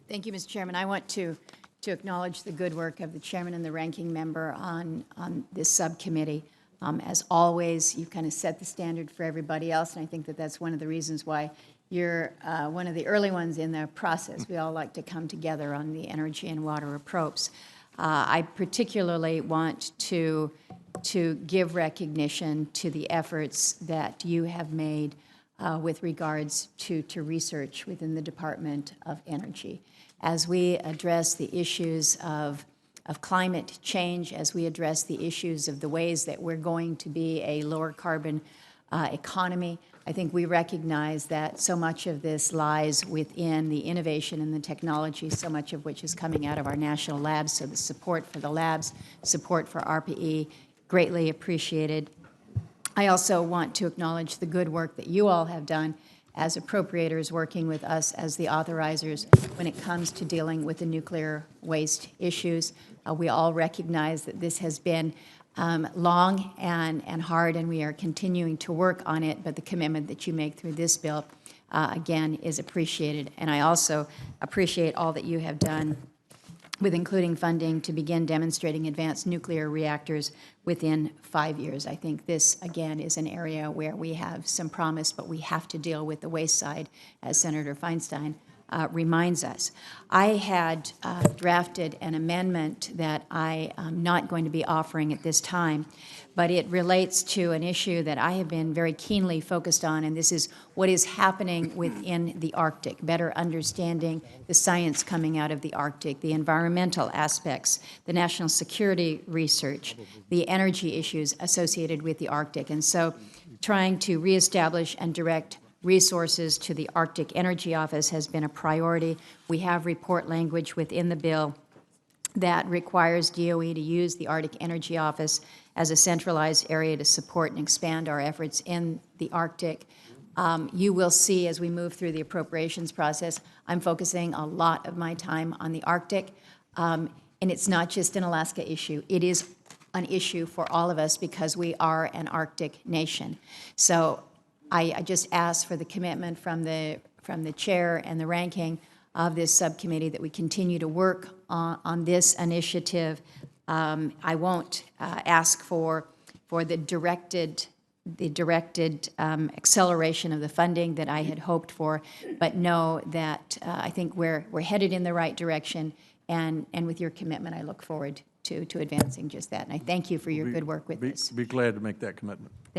Thank you, Mr. Chairman. I want to acknowledge the good work of the chairman and the ranking member on this subcommittee. As always, you kind of set the standard for everybody else, and I think that that's one of the reasons why you're one of the early ones in the process. We all like to come together on the energy and water approaches. I particularly want to give recognition to the efforts that you have made with regards to research within the Department of Energy. As we address the issues of climate change, as we address the issues of the ways that we're going to be a lower carbon economy, I think we recognize that so much of this lies within the innovation and the technology, so much of which is coming out of our national labs. So the support for the labs, support for ARPA-E, greatly appreciated. I also want to acknowledge the good work that you all have done as appropriators working with us as the authorizers when it comes to dealing with the nuclear waste issues. We all recognize that this has been long and hard, and we are continuing to work on it, but the commitment that you make through this bill, again, is appreciated. And I also appreciate all that you have done with including funding to begin demonstrating advanced nuclear reactors within 5 years. I think this, again, is an area where we have some promise, but we have to deal with the waste side, as Senator Feinstein reminds us. I had drafted an amendment that I am not going to be offering at this time, but it relates to an issue that I have been very keenly focused on, and this is what is happening within the Arctic, better understanding the science coming out of the Arctic, the environmental aspects, the national security research, the energy issues associated with the Arctic. And so trying to reestablish and direct resources to the Arctic Energy Office has been a priority. We have report language within the bill that requires DOE to use the Arctic Energy Office as a centralized area to support and expand our efforts in the Arctic. You will see as we move through the appropriations process, I'm focusing a lot of my time on the Arctic. And it's not just an Alaska issue. It is an issue for all of us because we are an Arctic nation. So I just ask for the commitment from the chair and the ranking of this subcommittee that we continue to work on this initiative. I won't ask for the directed acceleration of the funding that I had hoped for, but know that I think we're headed in the right direction, and with your commitment, I look forward to advancing just that. And I thank you for your good work with this. Be glad to make that commitment.